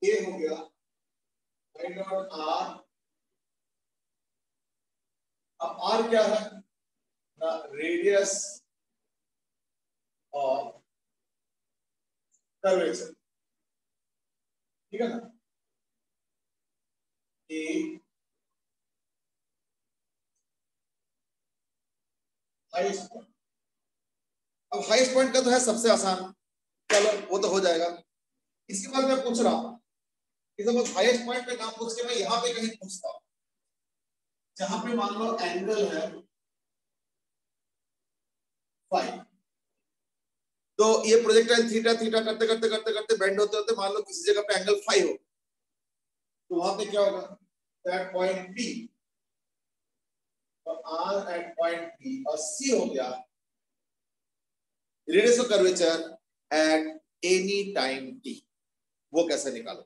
ये हो गया y डॉट r। अब r क्या है ना, रेडियस ऑफ कर्वेचर, ठीक है ना। हाईएस्ट पॉइंट, अब हाईएस्ट पॉइंट का तो है सबसे आसान, चलो वो तो हो जाएगा। इसके बाद मैं पूछ रहा हूं कि सपोज हाईएस्ट पॉइंट पे ना पूछ के मैं यहां पे कहीं पूछता हूं, जहां पे मान लो एंगल है 5, तो ये प्रोजेक्टाइल थीटा थीटा करते करते करते करते बेंड होते होते मान लो किसी जगह पे एंगल 5 हो, तो वहां पे क्या होगा, दैट पॉइंट P, तो R एट पॉइंट P और C हो गया radius of curvature at any time t। वो कैसे निकालो,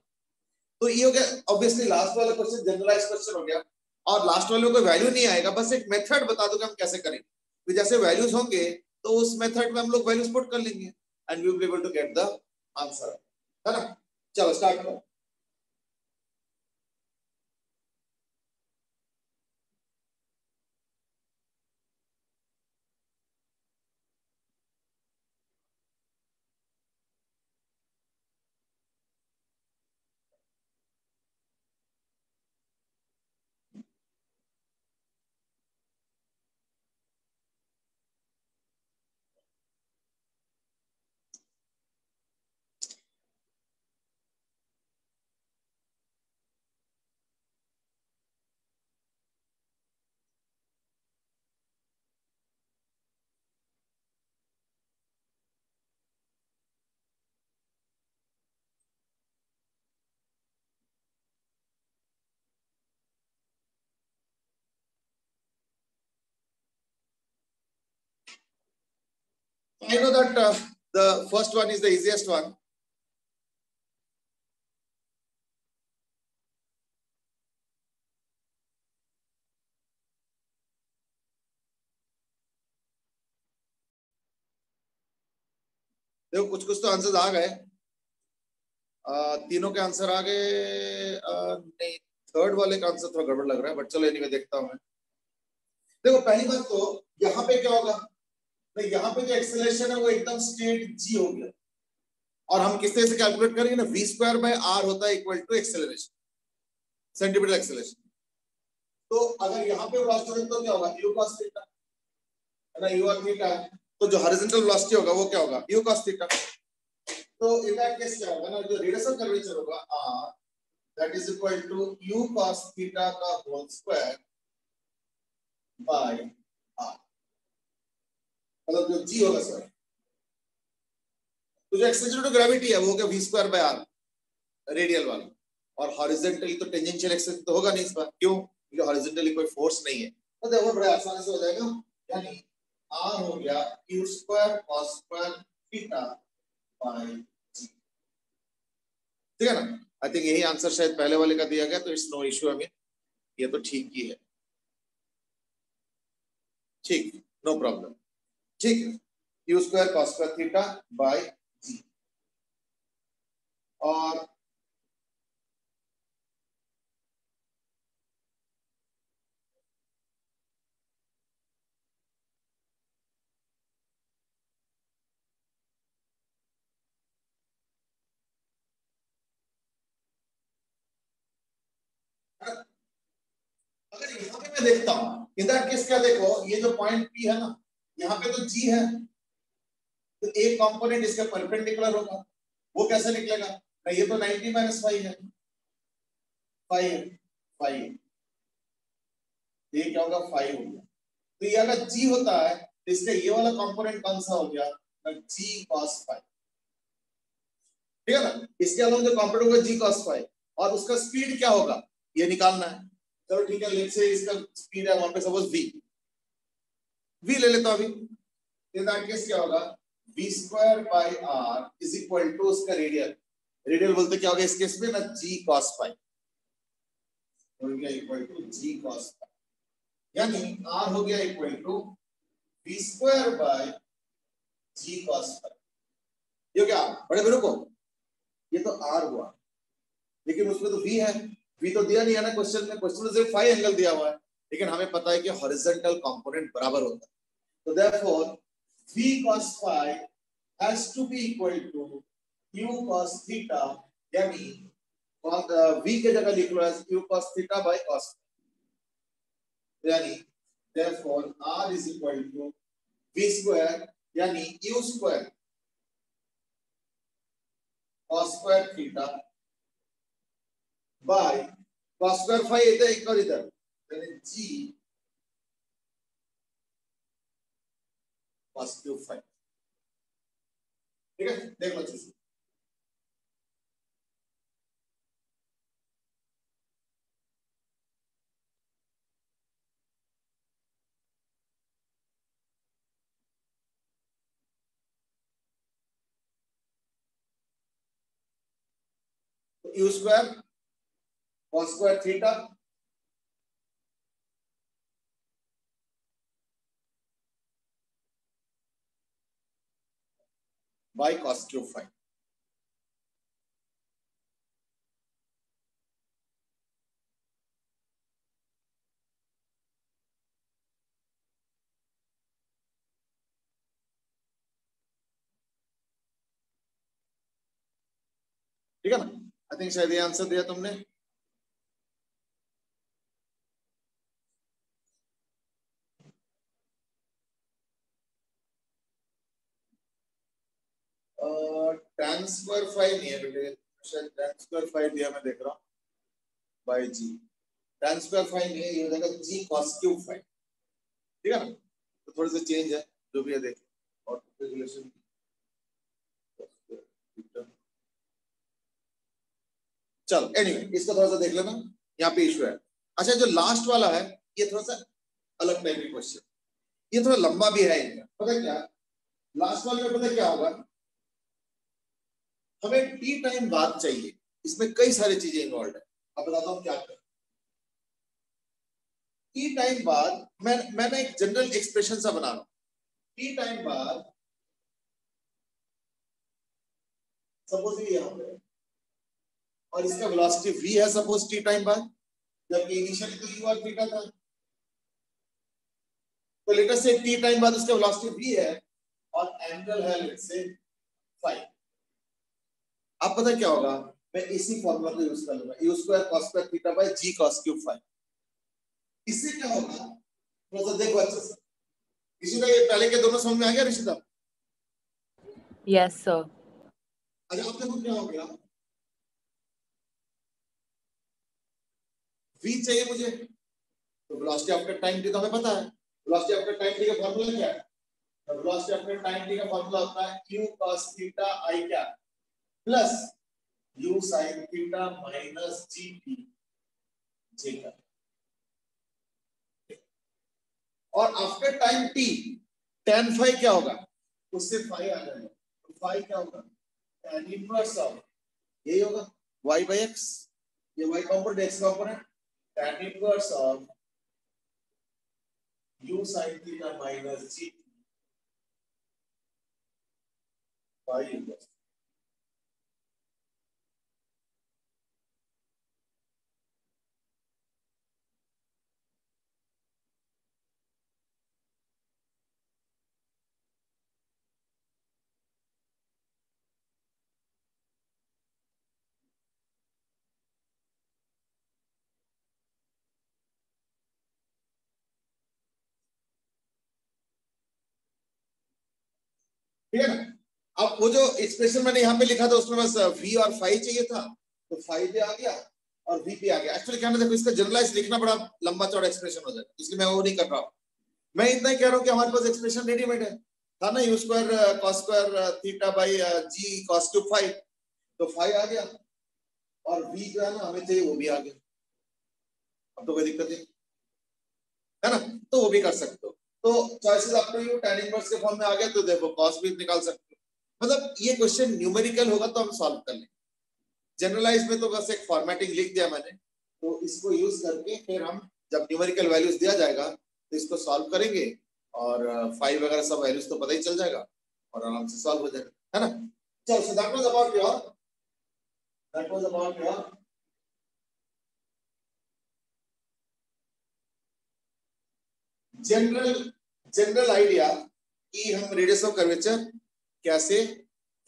तो ये हो गया ऑब्वियसली लास्ट वाला क्वेश्चन जनरलाइज क्वेश्चन हो गया, और लास्ट वाले में कोई वैल्यू नहीं आएगा, बस एक मेथड बता दो कि हम कैसे करेंगे। तो जैसे वैल्यूज होंगे तो उस मेथड में हम लोग वैल्यूज पुट कर लेंगे and we will be able to get the answer, है ना। चलो स्टार्ट करो। I know that the first one is the easiest one. देखो कुछ कुछ तो आंसर आ गए, तीनों के आंसर आ गए, नहीं थर्ड वाले का आंसर थोड़ा गड़बड़ लग रहा है, बट चलो एनीवे देखता हूं मैं। देखो पहली बात तो यहाँ पे क्या होगा, तो यहाँ पे जो एक्सेलरेशन है वो एकदम स्ट्रेट जी हो गया, और हम किस तरह से कैलकुलेट करेंगे ना, v स्क्वायर बाय r होता है equal to acceleration, centimetre acceleration. तो अगर यहाँ पे वेलोसिटी तो क्या होगा, u cos थीटा, है ना, u और थीटा, तो जो हॉरिजॉन्टल वेलोसिटी होगा वो क्या होगा, u cos थीटा। तो इन दैट केस क्या होगा ना, जो रेडियस ऑफ कर्वेचर होगा r, that is equal to u cos theta का होल स्क्वायर बाय r, मतलब जो g होगा सर, तो जो एक्सेलरेशन ऑफ ग्रेविटी है वो हो गया v square by r radial वाला, और हॉरिजॉन्टली तो टेंजेंशियल एक्सेलरेशन तो होगा नहीं इस बार, क्यों, क्योंकि हॉरिजॉन्टली कोई फोर्स नहीं है। तो देखो बड़े आसानी से हो जाएगा, यानी r हो गया q square cos square theta by g, ठीक है ना। आई थिंक यही आंसर शायद पहले वाले का दिया गया, तो इट्स नो इश्यू, हमें ये तो ठीक ही है, ठीक, नो प्रॉब्लम, ठीक है, q square cos square theta by g। और अगर यहाँ पे मैं देखता हूँ इन दैट केस, क्या देखो ये जो पॉइंट P है ना, यहाँ पे तो G है, तो एक कंपोनेंट इसका परपेंडिकुलर होगा, वो कैसे निकलेगा ना, ये तो 90 माइनस 5 है, 5 ये क्या होगा 5 हो गया, तो ये अगर G होता है तो इसका ये वाला कंपोनेंट कौन सा हो गया ना, G cos 5, ठीक है ना। इसके अलावा जो कंपोनेंट होगा G cos 5, और उसका स्पीड क्या होगा ये निकालना है। चलो ठीक है, लेट्स से इसका स्पीड है वहां पे सपोज v ले लेता हूं अभी, इन दैट केस क्या होगा, v square by r is equal to उसका रेडियल, रेडियल बोलते क्या होगा इस केस में ना, g cos 5 हो गया इक्वल टू g cos 5, यानी r हो गया equal to v square by g cos 5। ये क्या बड़े बड़े को, ये तो r हुआ, लेकिन उसमें तो v है, v तो दिया नहीं है ना क्वेश्चन में, क्वेश्चन में सिर्फ फाई एंगल दिया हुआ है, लेकिन हमें पता है कि हॉरिजॉन्टल कंपोनेंट बराबर होता है, तो therefore v cos phi has to be equal to q cos theta, यानी v के जगह लिख लो q cos theta by cos, यानी therefore r is equal to v square यानी u square cos square theta by cos square phi इधर एक और इधर, यानी g cos cube phi। ठीक है, देख लो अच्छे से। u square cos square theta by cos cube phi। ठीक है ना, आई थिंक शायद ये आंसर दिया तुमने। tan स्क्वायर फाई नहीं है बेटे, शायद tan स्क्वायर फाई दिया मैं देख रहा हूँ बाय जी, tan स्क्वायर फाई नहीं है, ये हो जाएगा g cos क्यूब फाई। ठीक है ना, तो थोड़े से चेंज है जो भी है देख, और कैलकुलेशन चल एनीवे इसको थोड़ा सा देख लेना, यहाँ पे इशू है। अच्छा जो लास्ट वाला है ये थोड़ा सा अलग टाइप का क्वेश्चन, ये थोड़ा लंबा भी है इनका, पता क्या लास्ट वाले में पता क्या होगा, हमें टी टाइम बाद चाहिए, इसमें कई सारी चीजें इन्वॉल्व है, अब बताता हूँ क्या कर। टी टाइम बाद मैं ना एक जनरल एक्सप्रेशन सा बना रहा हूँ, टी टाइम बाद सपोज ये यहाँ पे और इसका वेलोसिटी v है सपोज टी टाइम बाद, जबकि इनिशियली तो u और थीटा था, तो लेटर से टी टाइम बाद उसका वेलोसिटी v है और एंगल है लेट्स से फाई। अब पता क्या होगा, मैं इसी फॉर्मूला को यूज कर लूंगा, u square cos square theta by g cos cube phi. इससे क्या होगा थोड़ा सा देखो अच्छे से, ऋषिता ये पहले के दोनों समझ में आ गया ऋषिता? Yes sir. अच्छा अब देखो क्या हो गया, v चाहिए मुझे, तो वेलोसिटी आफ्टर टाइम टी तो हमें पता है, वेलोसिटी आफ्टर टाइम टी का फॉर्मूला क्या है, वेलोसिटी आफ्टर टाइम टी का फॉर्मूला होता है q cos थीटा i क्या plus u sin theta minus gt j का, और after time t tan phi क्या होगा, उससे फाई आ जाएगा, तो फाई क्या होगा tan इनवर्स ऑफ यही होगा y by x, ये y component x component tan inverse of u sin theta minus g y inverse. ठीक है ना, अब वो जो एक्सप्रेशन मैंने यहाँ पे लिखा था उसमें बस v और फाई चाहिए था, तो फाई पे आ गया और v पे आ गया। एक्चुअली क्या ना देखो इसका जनरलाइज लिखना बड़ा लंबा चौड़ा एक्सप्रेशन हो जाएगा, इसलिए मैं वो नहीं कर रहा हूँ, मैं इतना ही कह रहा हूँ कि हमारे पास एक्सप्रेशन रेडीमेड है, था ना u square cos square theta by g cos cube phi, तो फाई आ गया और v जो है ना हमें चाहिए वो भी आ गया, अब तो कोई दिक्कत नहीं है ना, तो वो भी कर सकते हो। तो choices up to you, tan inverse के फॉर्म में आ गया तो देखो cos भी निकाल सकते हो, मतलब ये क्वेश्चन न्यूमेरिकल होगा तो हम सॉल्व कर लेंगे, जनरलाइज में तो बस एक फॉर्मेटिंग लिख दिया मैंने, तो इसको यूज करके फिर हम जब न्यूमेरिकल वैल्यूज दिया जाएगा तो इसको सॉल्व करेंगे और फाइव वगैरह सब वैल्यूज तो पता ही चल जाएगा और आराम से सॉल्व हो जाएगा, है ना। चलो so that was about your general idea कि हम रेडियस ऑफ कर्वेचर कैसे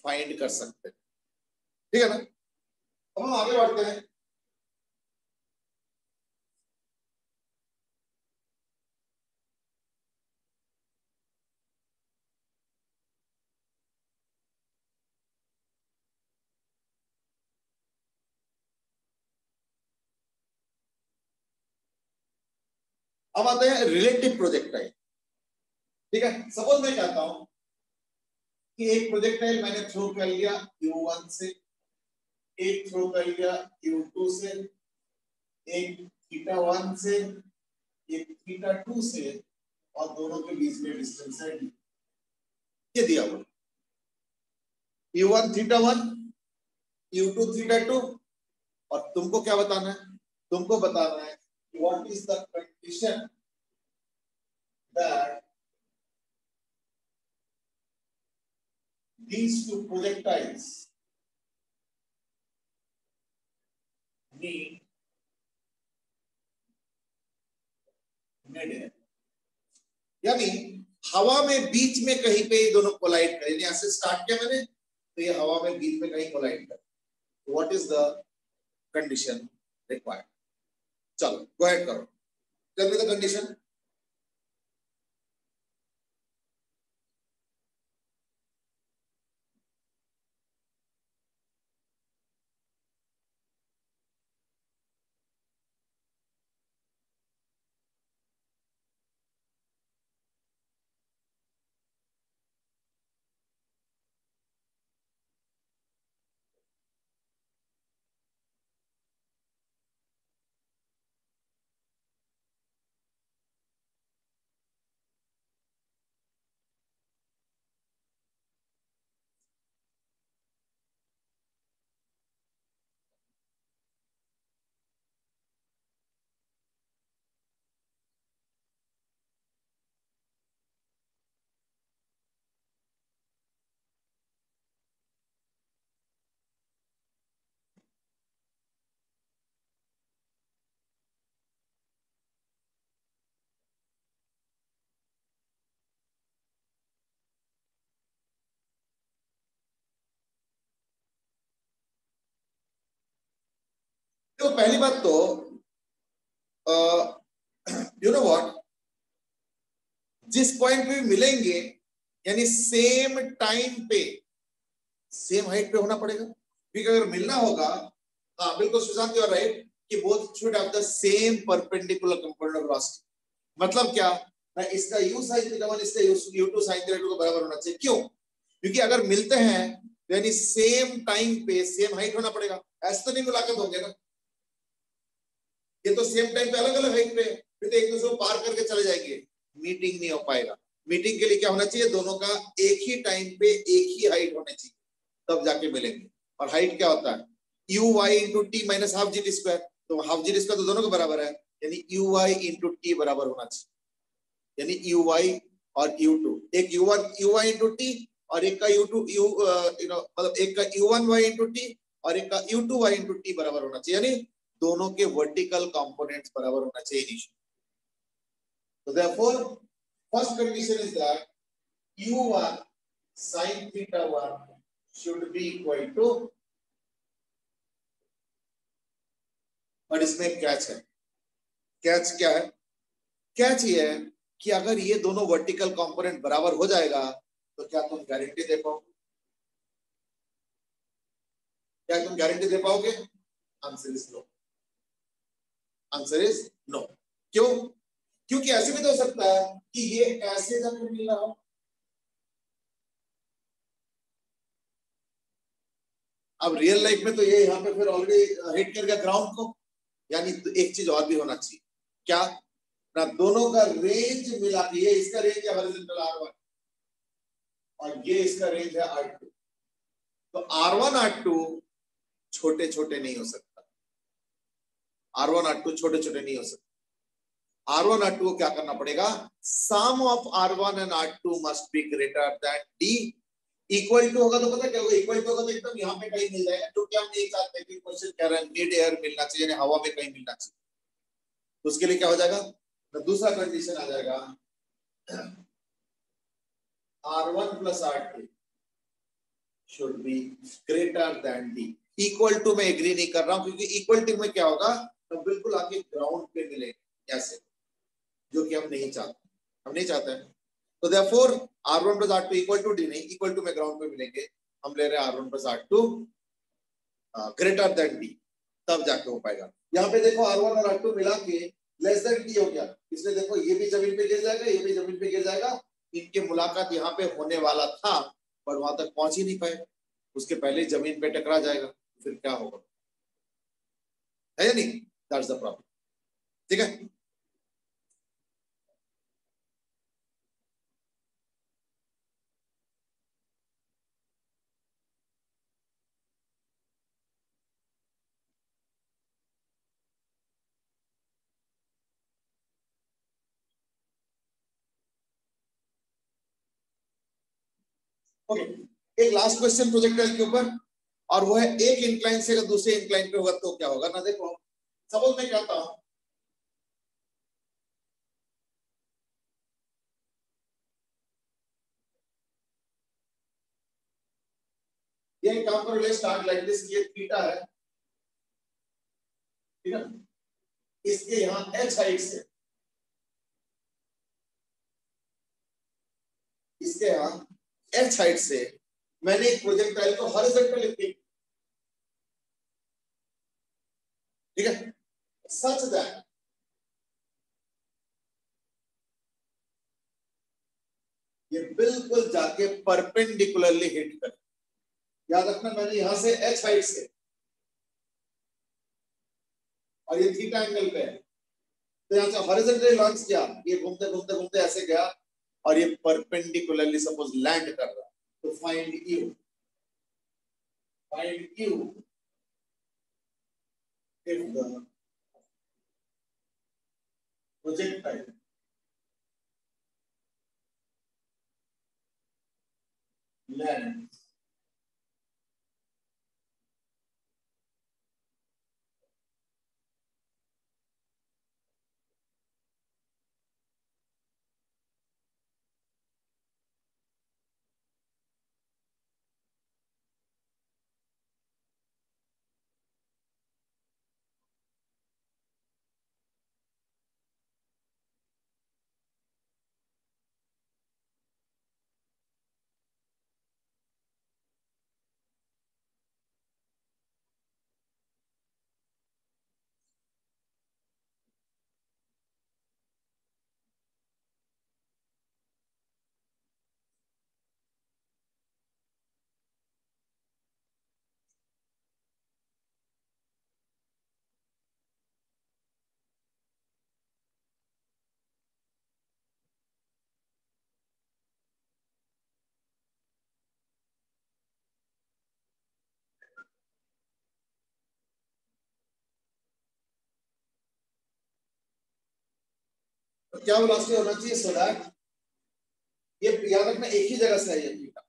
फाइंड कर सकते हैं, ठीक है ना। अब हम आगे बढ़ते हैं। अब आते हैं रिलेटिव प्रोजेक्टाइल, ठीक है। सपोज मैं कहता हूं कि एक प्रोजेक्टाइल मैंने थ्रो कर लिया U1 से, एक थ्रो कर लिया U2 से, एक θ1 से, एक θ2 से, और दोनों के बीच में डिस्टेंस है d। ये दिया हुआ U1 θ1, U2 θ2, और तुमको क्या बताना है, तुमको बताना है what is the condition that these two projectiles meet mid-air, यानी हवा में बीच में कहीं पे ये दोनों कोलाइड करें। यहां से स्टार्ट किया मैंने, तो ये हवा में बीच में कहीं कोलाइड कर। What is the condition required? चलो गो अहेड करो, टेल मी द कंडीशन। तो पहली बात तो यू नो व्हाट, जिस पॉइंट पे मिलेंगे यानी सेम टाइम पे सेम हाइट पे होना पड़ेगा, क्योंकि अगर मिलना होगा, हाँ बिल्कुल सुशांत, यू आर राइट, कि both should have the same perpendicular component of velocity. मतलब क्या, ना इसका u sin θ1 इसका u2 sin θ2 को बराबर होना चाहिए। क्यों? क्योंकि अगर मिलते हैं यानी सेम टाइम पे सेम हाइट होना पड़ेगा। ऐसे तो नहीं मुलाकात होंगे ना, ये तो सेम टाइम पे अलग अलग हाइट पे, फिर तो एक दूसरे को पार करके चले जाएंगे, मीटिंग नहीं हो पाएगा। मीटिंग के लिए क्या होना चाहिए, दोनों का एक ही टाइम पे एक ही हाइट होनी चाहिए, तब जाके मिलेंगे। और हाइट क्या होता है, u y into t minus half g t square, तो हाफ जी टी स्क्वायर तो दोनों को बराबर है, यानी यू वाई इंटू टी बराबर होना चाहिए, यानी यू वाई और यू टू, एक u one u y into t और एक का यू टू यू मतलब एक का u one y into t और एक का u two y into t बराबर होना चाहिए, यानी दोनों के वर्टिकल कंपोनेंट्स बराबर होना चाहिए। So therefore, first condition is that u1 sin θ1 should be equal to, और इसमें कैच है। कैच क्या है? कैच ये है कि अगर ये दोनों वर्टिकल कंपोनेंट बराबर हो जाएगा तो क्या तुम गारंटी दे पाओगे? क्या तुम गारंटी दे पाओगे? Answer is no. Answer is no. क्यों? क्योंकि ऐसे भी तो हो सकता है कि ये ऐसे जाकर मिल रहा हो। अब रियल लाइफ में तो ये यहाँ पे फिर ऑलरेडी हिट कर गया ग्राउंड को, यानी तो एक चीज और भी होना चाहिए, क्या ना, दोनों का रेंज मिला के, ये इसका रेंज है हॉरिजॉन्टल R1 और ये इसका रेंज है R2, तो R1 R2 छोटे छोटे नहीं हो सकता, R1 R2 छोटे छोटे नहीं हो सकता। R1 R2 को क्या करना पड़ेगा, sum of R1 and R2 must be greater than D। Equal to होगा तो पता क्या होगा, इक्वल टू होगा तो एकदम यहाँ पे कहीं मिल जाएगा, तो क्या हम नहीं चाहते कि क्वेश्चन कह रहा है मिड एयर मिलना चाहिए, यानी हवा में कहीं मिलना चाहिए, तो उसके लिए क्या हो जाएगा, तो दूसरा कंडीशन आ जाएगा R1 plus R2 should be greater than D। Equal to में एग्री नहीं कर रहा हूं, क्योंकि इक्वल टू में क्या होगा, तो बिल्कुल आके ग्राउंड पे मिलेंगे ऐसे, जो कि हम नहीं चाहते, हम नहीं चाहते हैं। तो therefore R1 plus R2 equal to D नहीं, इक्वल टू में ग्राउंड पे मिलेंगे, हम ले रहे हैं R1 plus R2 greater than D, तब जाके हो पाएगा। यहाँ पे देखो R1 और R2 मिला के लेस देन D हो गया, इसलिए देखो ये भी जमीन पे गिर जाएगा, ये भी जमीन पे गिर जाएगा। इनके मुलाकात यहाँ पे होने वाला था, पर वहां तक पहुंच ही नहीं पाए, उसके पहले जमीन पे टकरा जाएगा, फिर क्या होगा, है या नहीं? That's the problem. ठीक है, ओके। एक लास्ट क्वेश्चन प्रोजेक्टाइल के ऊपर, और वो है एक इंक्लाइन से अगर दूसरे इंक्लाइन पे होगा तो क्या होगा ना। देखो सपोज मैं कहता हूं, ये काम करो, लेट्स स्टार्ट लाइक दिस, ये थीटा है, ठीक है, इसके यहां h हाइट से, इसके यहां h हाइट से मैंने एक प्रोजेक्टाइल को हॉरिजॉन्टल लिख दी, ठीक है, सच दैट ये बिल्कुल जाके परपेंडिकुलरली हिट करे। याद रखना, मैंने यहां से h हाइट से, और ये थीटा एंगल पे है, तो यहां से हॉरिजॉन्टली लॉन्च किया, ये घूमते घूमते घूमते ऐसे गया, और ये परपेंडिकुलरली सपोज लैंड कर रहा, तो find you if the projectile lands तो क्या वेलोसिटी होना चाहिए, सो दैट ये याद रखना एक ही जगह से है ये थीटा,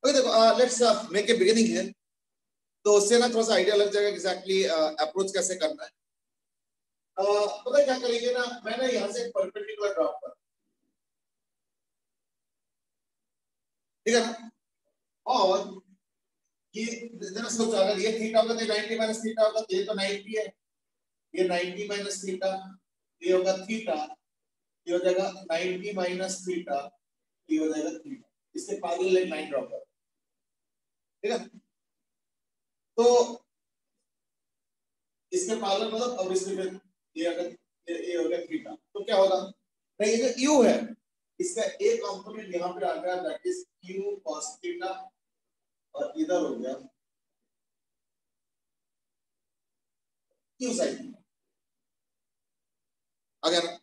ओके। देखो let's make a beginning here, तो उससे ना थोड़ा सा आइडिया लग जाएगा एग्जैक्टली अप्रोच कैसे करना है। पता है क्या करेंगे ना, मैं ना यहाँ से परपेंडिकुलर ड्रॉप कर, ठीक है ना, और ये जरा सोचो, अगर ये थीटा होगा तो 90 माइनस थीटा होगा, तो ये तो 90 है, ये 90 माइनस थीटा, ये होगा थीटा, ये हो जाएगा 90 माइनस थीटा, ये हो जाएगा थीटा। इसके पैरेलल एक लाइन ड्रॉ करो, ठीक है। तो इसके पैरेलल मतलब अब इसके फिर ये अगर ये हो गया थीटा, तो क्या होगा, नहीं ये जो u है इसका एक कंपोनेंट यहाँ पे आ गया, that is q cos theta, और इधर हो गया q sin थीटा। आ गया ना।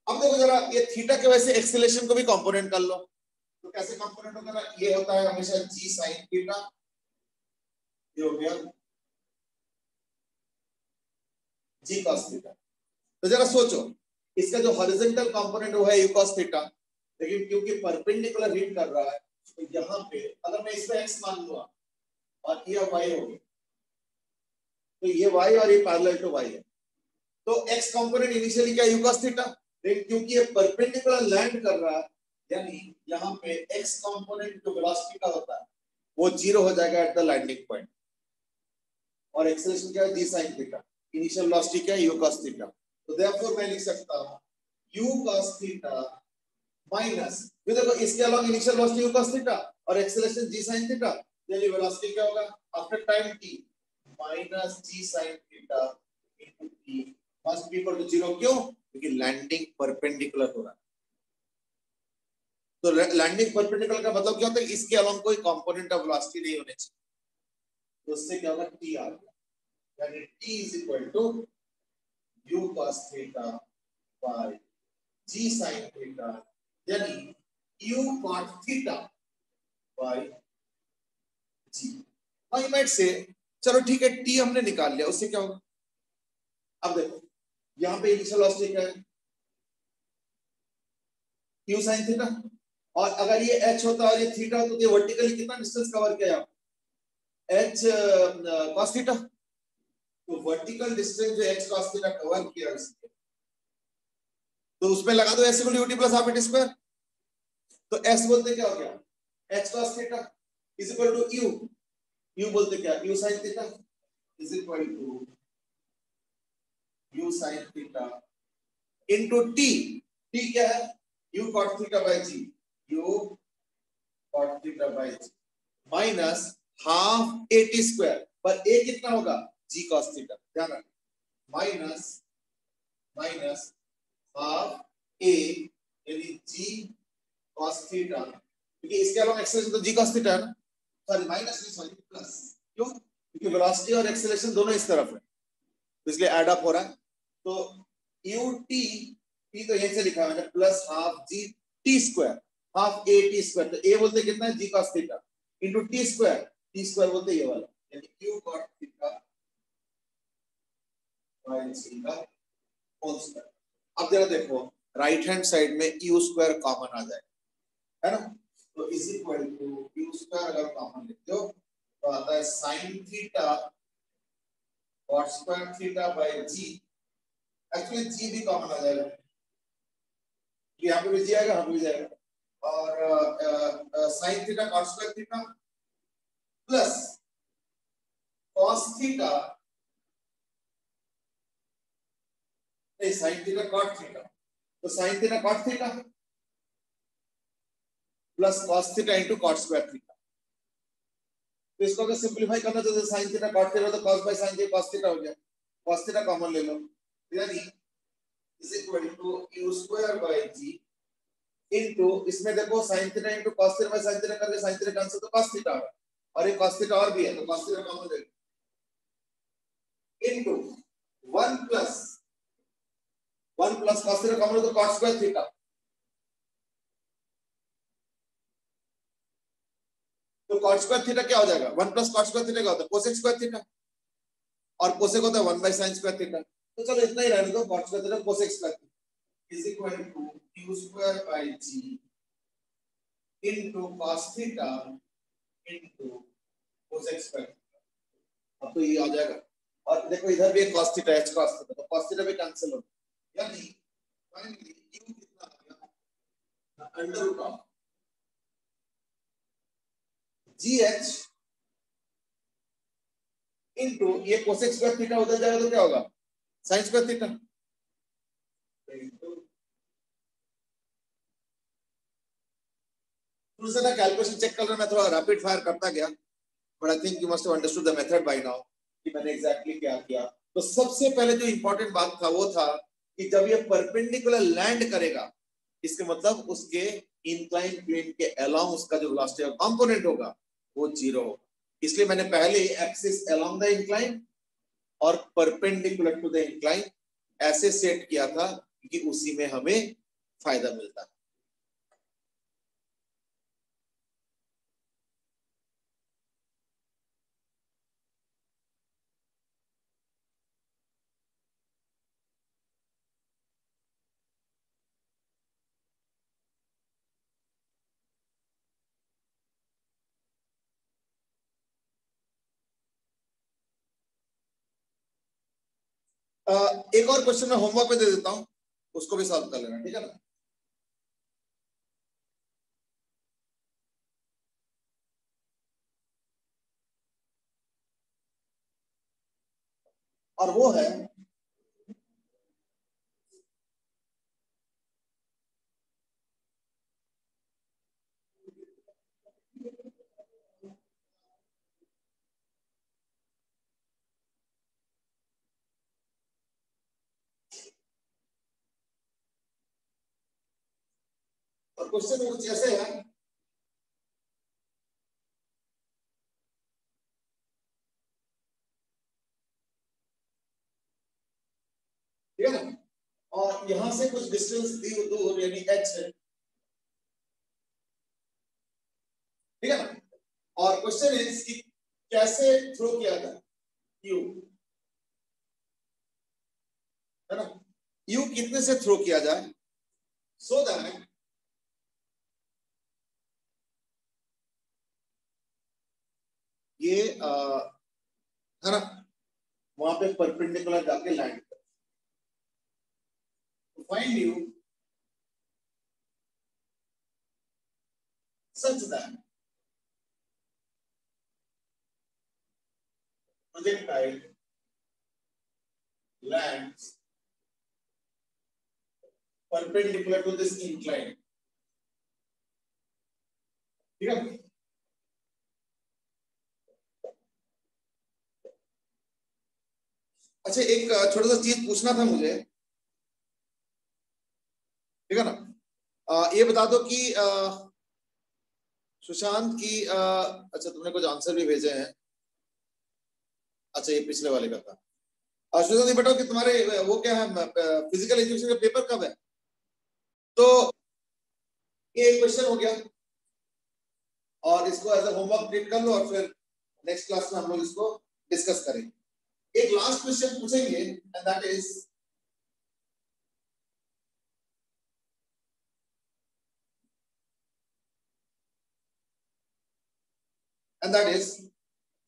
अब देखो जरा, ये थीटा के वजह से एक्सेलेरेशन को भी कंपोनेंट कर लो, तो कैसे कंपोनेंट होगा ना, ये होता है हमेशा g sin थीटा, ये हो गया g cos थीटा। तो जरा सोचो, इसका जो हॉरिजॉन्टल कंपोनेंट वो है u cos थीटा, लेकिन क्योंकि परपेंडिकुलर रीड कर रहा है, तो यहाँ पे अगर मैं इसमें x मान लूंगा और ये y होगी, तो ये y और ये पैरेलल टू y है, तो x कंपोनेंट इनिशियली क्या u cos थीटा, लेकिन क्योंकि ये परपेंडिकुलर लैंड कर रहा है, यानी यहाँ पे x कंपोनेंट जो वेलोसिटी का होता है वो 0 हो जाएगा एट द लैंडिंग पॉइंट, और एक्सेलरेशन क्या है g sin theta, initial velocity क्या है u cos थीटा। तो देयरफॉर मैं लिख सकता हूं u cos थीटा माइनस, ये देखो इसके अलावा initial velocity u cos theta और एक्सेलरेशन g sin थीटा, यानी वेलोसिटी क्या होगा after time t minus g sin theta into t must be equal to 0। क्यों? क्योंकि लैंडिंग परपेंडिकुलर हो रहा है। तो लैंडिंग परपेंडिकुलर का मतलब क्या होता है, इसके अलावा कोई कंपोनेंट ऑफ वेलोसिटी नहीं होने चाहिए, तो उससे क्या होगा t आ गया, यानी t is equal to u cos theta by g sin theta, यानी u cot theta by g। now you might say चलो ठीक है t हमने निकाल लिया, उससे क्या होगा, अब देखो यहाँ पे इनिशियल वेलोसिटी क्या है u sin थीटा, और अगर ये h होता और ये थीटा होता तो ये वर्टिकली कितना डिस्टेंस कवर किया h cos थीटा, तो वर्टिकल डिस्टेंस जो h cos थीटा कवर किया इसने, तो उसमें लगा दो s equal to ut plus half at square, तो s बोलते क्या हो गया h cos theta is equal to u बोलते क्या u sin theta is equal to u sin theta into t, t क्या है u cot theta by g, u cot theta by g minus half at square, पर a कितना होगा g cos theta, ध्यान रखना minus minus half a यानी g cos theta, क्योंकि इसके अलावा एक्सेलरेशन तो g cos थीटा है ना, सॉरी माइनस नहीं सॉरी प्लस, क्यों क्योंकि वेलोसिटी और एक्सेलरेशन दोनों इस तरफ है, तो इसलिए ऐड अप हो रहा है, तो ut t तो यहीं से लिखा है plus half g t square, half a t square, तो a बोलते कितना है g cos theta into t square बोलते ये वाला, यानी u cot theta by g का होल स्क्वायर। अब जरा देखो राइट हैंड साइड में u स्क्वायर कॉमन आ जाएगा, है ना, तो is equal to u square अगर कॉमन लेते हो तो आता है sin theta cot square theta by g, actually g भी कॉमन आ जाएगा, यहाँ पे भी g आएगा, यहाँ पे भी जाएगा, और sin theta cot square theta plus cos theta, नहीं sin थीटा cot थीटा, तो sin theta cot theta plus cos theta into cot square theta, तो इसको अगर सिंपलीफाई करना तो sin थीटा cot थीटा तो cos by sin theta cos theta हो गया, cos थीटा कॉमन ले लो, यानी is equal to u square by g into, इसमें देखो sin theta into cos theta by sin theta करके sin थीटा कैंसिल तो cos थीटा है, और ये cos थीटा और भी है तो cos थीटा कॉमन ले लो, into 1 plus cos theta common तो cos स्क्वायर थीटा, तो cot स्क्वायर थीटा क्या हो जाएगा 1 प्लस cot स्क्वायर थीटा क्या होता है cosec स्क्वायर थीटा, और cosec होता है 1 बाय sin स्क्वायर थीटा, तो चलो इतना ही रहने दो, cot square theta cosec square theta is equal to q square by g into cos theta into cosec square, अब तो ये आ जाएगा, और देखो इधर भी एक cos theta h cos theta, तो cos थीटा भी कैंसिल हो, यानी फाइनली q कितना आ गया under root of gh into ये कोसेक स्क्वायर थीटा उधर जाएगा तो क्या होगा, साइन स्क्वायर थीटा। थोड़ा सा ना कैलकुलेशन चेक कर रहा, मैं थोड़ा रैपिड फायर करता गया, but I think you must have understood the method by now कि मैंने एग्जैक्टली क्या किया। तो सबसे पहले जो इंपॉर्टेंट बात था वो था कि जब ये परपेंडिकुलर लैंड करेगा, इसके मतलब उसके इंक्लाइन प्लेन के अलोंग उसका जो वेलोसिटी कंपोनेंट होगा वो जीरो होगा। इसलिए मैंने पहले एक्सिस अलोंग द इंक्लाइन और परपेंडिकुलर टू द इंक्लाइन ऐसे सेट किया था कि उसी में हमें फायदा मिलता है। एक और क्वेश्चन मैं होमवर्क पे दे देता हूं, उसको भी सॉल्व कर लेना, ठीक है ना। और वो है और क्वेश्चन कुछ ऐसे है, ठीक है ना, और यहां से कुछ डिस्टेंस दूर यानी h है, ठीक है ना। और क्वेश्चन इज कि कैसे थ्रो किया था u, है ना, u कितने से थ्रो किया जाए सो दैट ये है ना वहां पे परपेंडिकुलर जाके लैंड कर। Find u such that projectile lands perpendicular to this incline, ठीक है। अच्छा एक छोटा सा चीज पूछना था मुझे, ठीक है ना। ये बता दो कि सुशांत की अच्छा तुमने कुछ आंसर भी भेजे हैं, अच्छा ये पिछले वाले का था। सुशांत ये बताओ कि तुम्हारे वो क्या है, फिजिकल एजुकेशन का पेपर कब है। तो ये एक क्वेश्चन हो गया और इसको एज अ होमवर्क ट्रीट कर लो और फिर नेक्स्ट क्लास में हम लोग इसको डिस्कस करेंगे। एक लास्ट क्वेश्चन पूछेंगे एंड दैट इज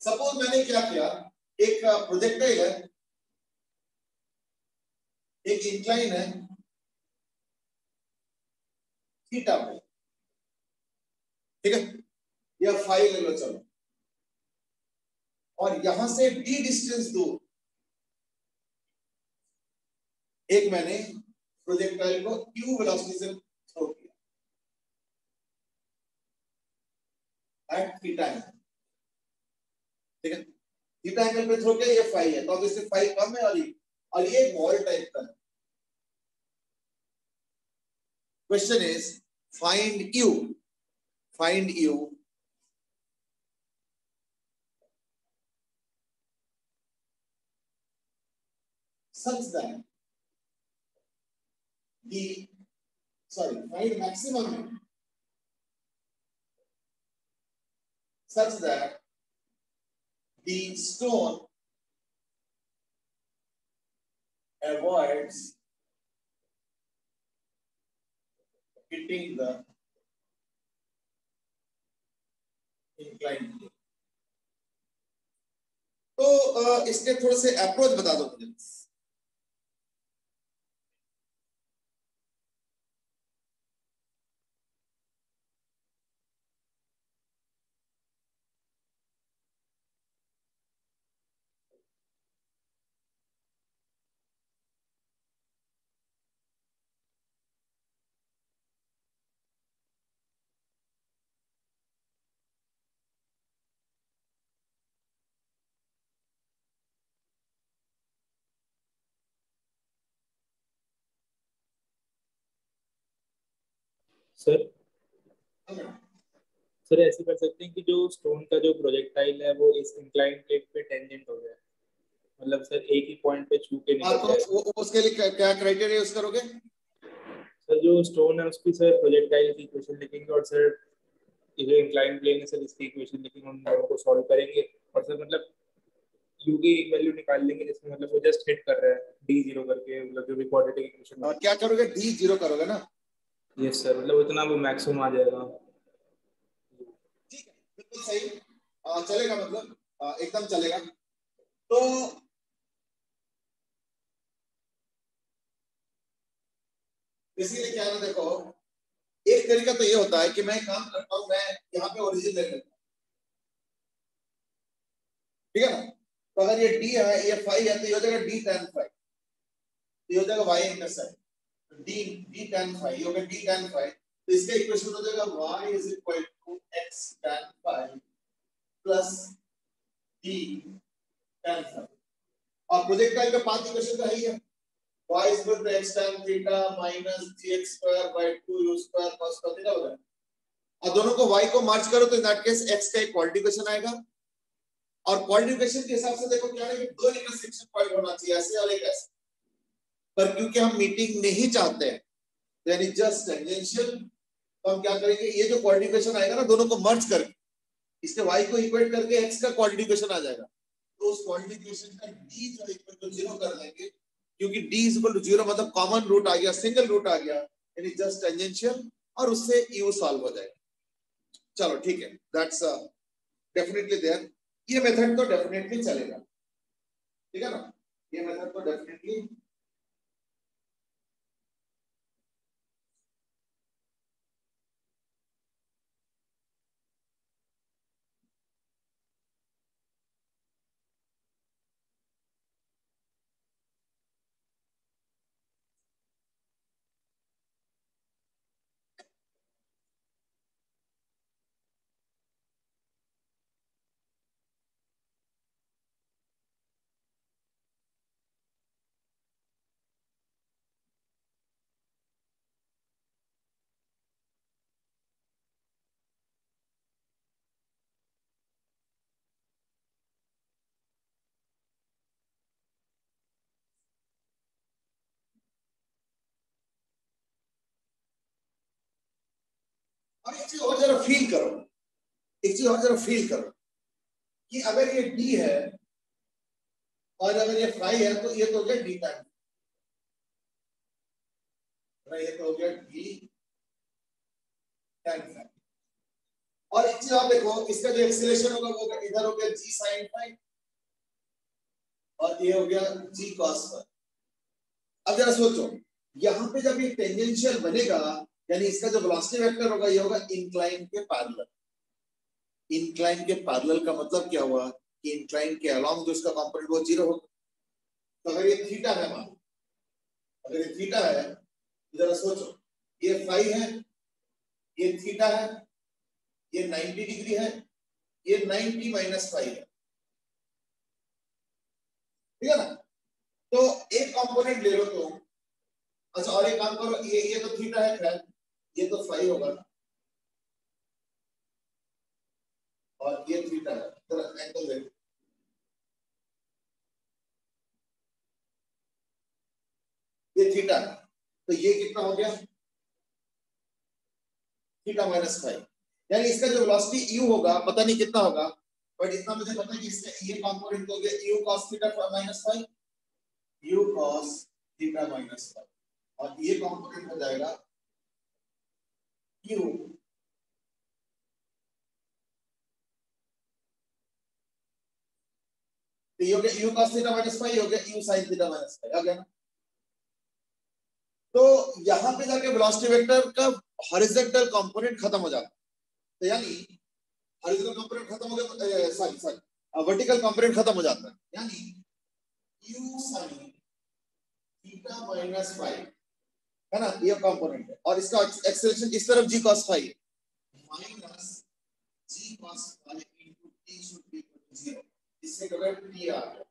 सपोज मैंने क्या किया, एक प्रोजेक्टाइल है, एक इंक्लाइन है थीटा पे, ठीक है, या फाइव ले लो चलो, और यहां से d डिस्टेंस दूर एक मैंने प्रोजेक्टाइल को q वेलोसिटी से थ्रो किया एट थीटा एंगल, ठीक है, थीटा एंगल पे थ्रो किया, ये फाइव है तो अब इससे फाइव कम है और ये बॉल टाइप का है। Question is find u such that the find maximum such that the stone avoids hitting the inclined plane। तो इसके थोड़े से अप्रोच बता दो मुझे। सर सर ऐसे कर सकते हैं कि जो स्टोन का जो प्रोजेक्टाइल है वो इस इंक्लाइन प्लेन पे टेंजेंट हो जाए, मतलब सर एक ही पॉइंट पे छू के निकल जाए। तो उसके लिए क्या क्राइटेरिया यूज करोगे? सर जो स्टोन है उसकी सर प्रोजेक्टाइल की इक्वेशन लिखेंगे, और सर ये जो इंक्लाइन प्लेन है सर इसकी इक्वेशन लिखेंगे, उन दोनों को सॉल्व करेंगे, और सर मतलब यू की एक वैल्यू निकाल लेंगे जिसमें मतलब वो जस्ट हिट कर रहा है डी जीरो करके, मतलब जो भी क्वाड्रेटिक इक्वेशन। क्या करोगे? डी जीरो करोगे ना? यस सर, मतलब इतना वो मैक्सिमम आ जाएगा। ठीक है, बिल्कुल सही। चलेगा, मतलब एकदम चलेगा। तो इसीलिए क्या है ना, देखो एक तरीका तो ये होता है कि मैं काम करता हूं, मैं यहाँ पे ओरिजिन ले लेता हूं, ठीक है ना? तो अगर ये डी है, ये फाइव है, तो ये हो जाएगा डी टेन फाइव, ये हो जाएगा y intercept d d ten five, ये हो गया डी टेन फाइव। तो इसका इक्वेशन हो जाएगा y is equal to x tan five plus d tan five. और प्रोजेक्टाइल का पाथ इक्वेशन तो है ही है, y is equal to x tan theta minus gx square by 2u square cos theta हो जाएगा। और दोनों को y को मार्च करो तो इन दैट केस x का एक क्वाड्रेटिक इक्वेशन आएगा। और क्वाड्रेटिक इक्वेशन के हिसाब से देखो क्या है कि दो इंटरसेक्शन पॉइंट होना चाहिए, ऐसे और एक ऐसे। पर क्योंकि हम मीटिंग नहीं चाहते हैं, यानी जस्ट टेंजेंशियल, तो हम क्या करेंगे, ये जो क्वाड्रेटिक इक्वेशन आएगा ना, दोनों को मर्ज करके इसके y को इक्वेट करके x का क्वाड्रेटिक इक्वेशन आ जाएगा। तो उस क्वाड्रेटिक इक्वेशन का d जो इक्वल टू 0 कर देंगे, क्योंकि d इज इक्वल टू 0 मतलब कॉमन रूट आ गया, सिंगल रूट आ गया, यानी जस्ट टेंजेंशियल, और उससे u सॉल्व हो जाएगा। चलो ठीक है, दैट्स डेफिनेटली देयर। ये मेथड तो डेफिनेटली चलेगा, ठीक है ना? ये मेथड तो डेफिनेटली और एक चीज और जरा फील करो, एक चीज और जरा फील करो कि अगर ये d है और अगर ये फाइव है, तो ये तो हो गया d टाइम, ये तो हो गया d tan फाइव। और एक चीज आप देखो, इसका जो एक्सीलरेशन होगा वो इधर हो गया g sin फाइव, और ये हो गया g cos फाइव। अब जरा सोचो, यहाँ पे जब ये टेंजेंशियल बनेगा, यानी इसका जो वेलोसिटी वेक्टर होगा ये होगा इंक्लाइन के पैरेलल। इंक्लाइन के पैरेलल का मतलब क्या हुआ कि इंक्लाइन के अलोंग जो इसका कंपोनेंट वो जीरो होगा। तो अगर ये थीटा है, मान अगर ये थीटा है, जरा सोचो, ये फाइव है, ये थीटा है, ये 90 डिग्री है, ये 90 माइनस फाइव है, ठीक है ना? तो एक कंपोनेंट ले लो तुम। अच्छा, और एक काम करो, ये तो थीटा है, खैर ये तो फाइव होगा ना, और ये थीटा है, जरा एंगल देखो, ये थीटा है, तो ये कितना हो गया, थीटा माइनस फाइव। यानी इसका जो वेलोसिटी u होगा पता नहीं कितना होगा, बट इतना मुझे पता है कि इसका ये कंपोनेंट हो गया u cos theta minus five, u cos theta minus five, और ये कंपोनेंट हो जाएगा u तो ये हो गया u cos theta minus five, हो गया u sin theta minus five, आ गया ना? तो यहां पे जाके वेलोसिटी वेक्टर का हॉरिजॉन्टल कंपोनेंट खत्म हो जाता है, तो यानी हॉरिजॉन्टल कंपोनेंट खत्म हो गया, सॉरी वर्टिकल कंपोनेंट खत्म हो जाता है, यानी u sin theta minus five है ना, ये कंपोनेंट है, और इसका एक्सेलरेशन इस तरफ g cos five minus g cos five into t should be equal to 0। इससे क्या होगा, t आ गया,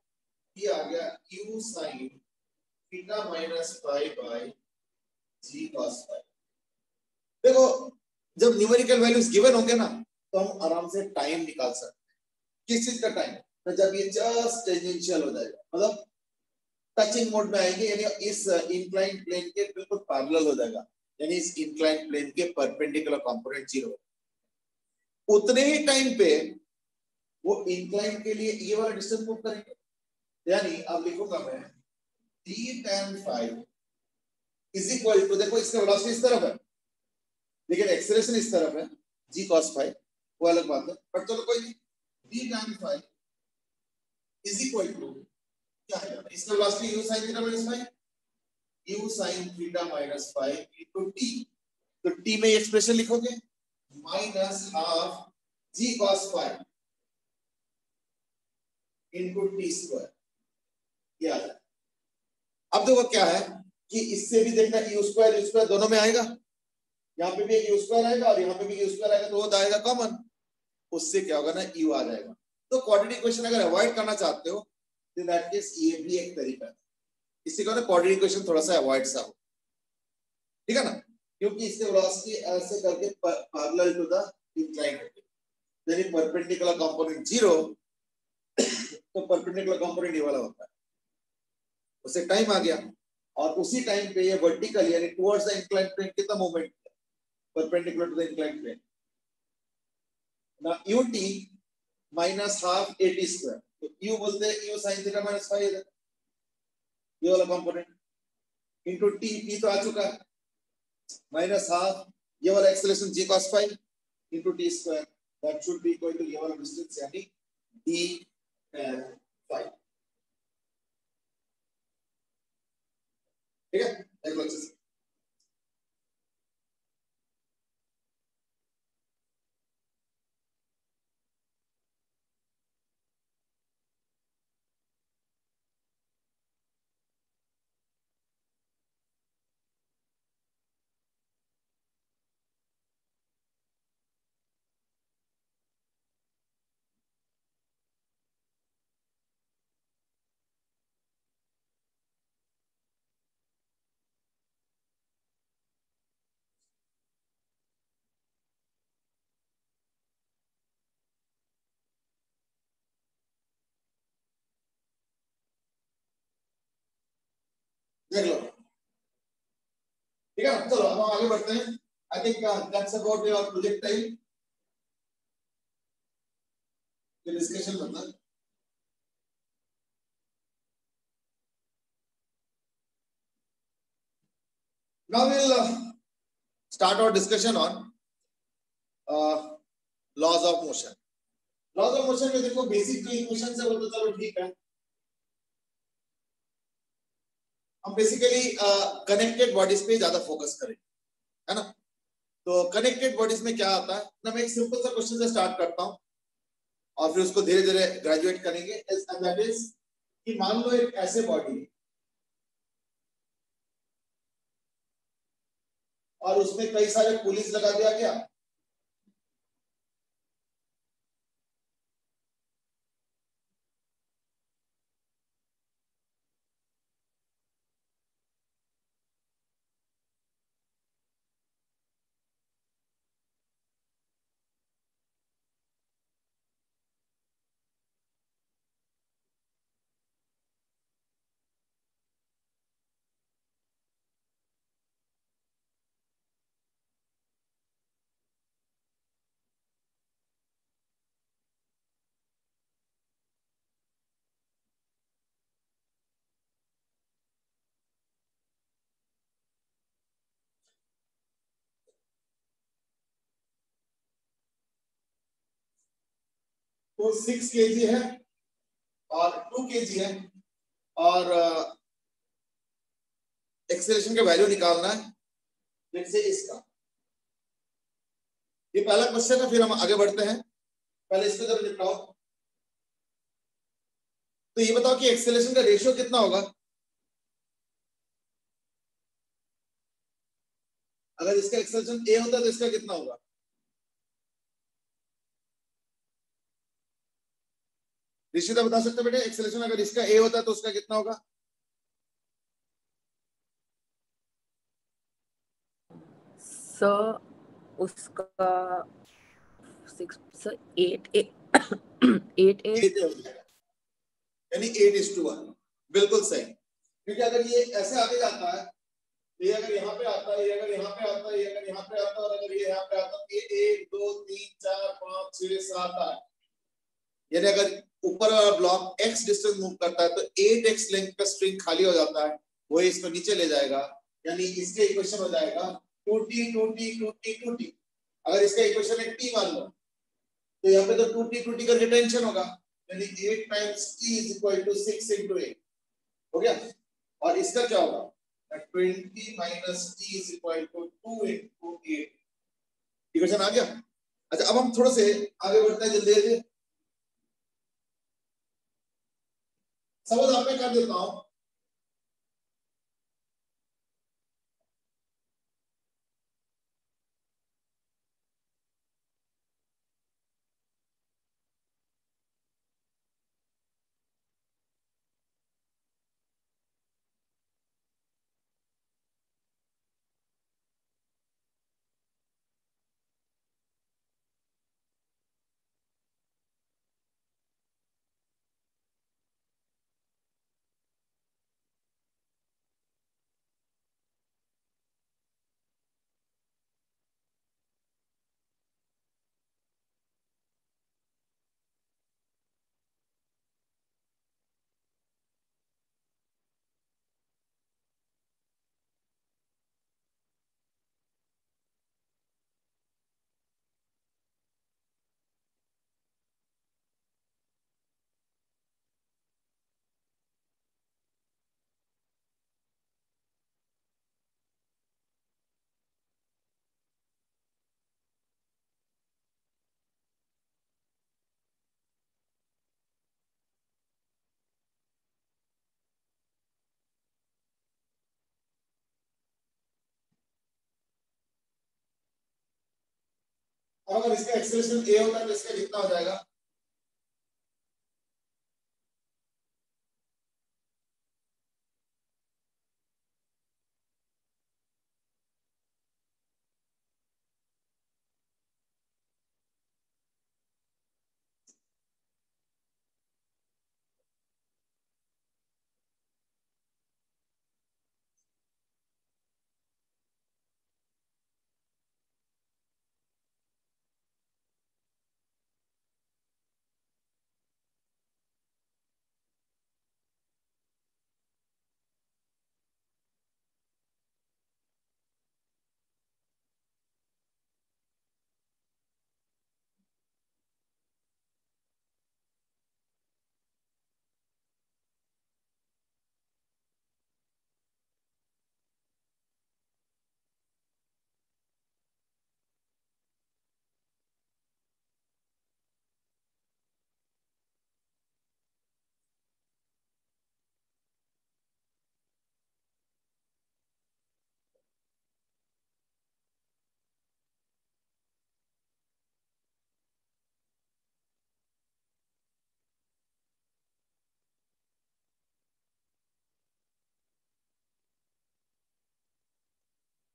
t आ गया u sin theta minus five by g cos five. देखो जब न्यूमेरिकल वैल्यूज गिवन होंगे ना तो हम आराम से टाइम निकाल सकते हैं। किस चीज का टाइम? तो जब ये जस्ट टेंजेंशियल हो जाएगा, मतलब टचिंग मोड में आएंगे, यानी इस इंक्लाइंड प्लेन के बिल्कुल पैरेलल हो जाएगा, यानी इस इंक्लाइंड प्लेन के परपेंडिकुलर कंपोनेंट 0। उतने ही टाइम पे वो इंक्लाइंड के लिए ये वाला डिस्टेंस मूव करेंगे, यानी अब लिखूंगा मैं d tan phi is equal to, देखो इसका वेलोसिटी इस तरफ है लेकिन एक्सेलरेशन इस तरफ है, g cos phi, वो अलग बात है, बट चलो कोई नहीं, d tan phi is equal to क्या है, इसका velocity u sin theta minus phi, u sin theta minus phi into t, तो t में एक्सप्रेशन लिखोगे minus half g cos phi into t square, ये आ जाए। अब देखो क्या है कि इससे भी देखना u स्क्वायर दोनों में आएगा, यहाँ पे भी एक u स्क्वायर आएगा और यहाँ पे भी u स्क्वायर आएगा, तो वो आएगा कॉमन, उससे क्या होगा ना u आ जाएगा। तो क्वाड्रेटिक इक्वेशन अगर अवॉइड करना चाहते हो तो दैट केस ये भी एक तरीका है, इससे क्या ना क्वाड्रेटिक इक्वेशन थोड़ा सा अवॉइड सा हो, ठीक है ना, क्योंकि इसके वेलोसिटी ऐसे करके पैरेलल टू द इंक्लाइंड है, यानी परपेंडिकुलर कंपोनेंट 0, तो परपेंडिकुलर कंपोनेंट ये वाला होता है, उससे टाइम आ गया और उसी टाइम पे ये वर्टिकल यानी टुवर्ड्स द इंक्लाइंड प्लेन कितना मूवमेंट है, perpendicular to the inclined plane, ना ut minus half at square, तो u बोलते हैं u sin theta minus phi है, ये वाला कंपोनेंट, इनटू t तो आ चुका है, माइनस हाफ ये वाला acceleration g cos phi into t square, that should be equal to ये वाला डिस्टेंस यानी d tan phi, ठीक है, देख लो अच्छे से। देख लो, ठीक है, चलो अब हम आगे बढ़ते हैं। I think that's about your projectile discussion, मतलब now we'll start our discussion on laws of motion। Laws of motion में देखो बेसिक जो इक्वेशन है वो तो चलो ठीक है, हम बेसिकली कनेक्टेड बॉडीज पे ज्यादा फोकस करें, है ना। तो कनेक्टेड बॉडीज में क्या आता है ना, मैं एक सिंपल सा क्वेश्चन से स्टार्ट करता हूं और फिर उसको धीरे धीरे ग्रेजुएट करेंगे। दैट इज कि मान लो एक ऐसे बॉडी और उसमें कई सारे पुलिस लगा दिया गया, तो 6 kg है और 2 kg है और एक्सेलरेशन का वैल्यू निकालना है, जैसे इसका ये पहला क्वेश्चन है, फिर हम आगे बढ़ते हैं। पहले इसको जब निपटाओ तो ये बताओ कि एक्सेलरेशन का रेशियो कितना होगा, अगर इसका एक्सेलरेशन ए होता तो इसका कितना होगा। ऋषिता बता सकते हो बेटे, एक्सेलरेशन अगर इसका ए होता तो उसका कितना होगा। So उसका 6 सर 8 8 8 यानी 8:1, बिल्कुल सही। क्योंकि अगर ये ऐसे आगे जाता है, ये अगर यहाँ पे आता है, ये अगर यहाँ पे आता है, ये अगर यहाँ पे आता है, और अगर ये यहाँ पे आता है, ये 1 2 3 4 5 6 7 8, यानी अगर ऊपर वाला ब्लॉक x डिस्टेंस मूव करता है तो 8x लेंथ का स्ट्रिंग खाली हो जाता है, वो इसको नीचे ले जाएगा, यानी इसके इक्वेशन हो जाएगा 2t 2t 2t 2t। अगर इसका इक्वेशन है t मान लो, तो यहाँ पे तो 2t 2t करके टेंशन होगा, यानी 8 times t is equal to 6 into 8 हो गया। और इसका क्या होगा, 20 minus t is equal to 2 into 8। Equation आ गया। अच्छा, अब हम थोड़ा से आगे बढ़ते हैं जल्दी जल्दी। सपोज आप मैं कर देता हूं, अगर इसका एक्सेलरेशन a होता है तो इसका कितना हो जाएगा,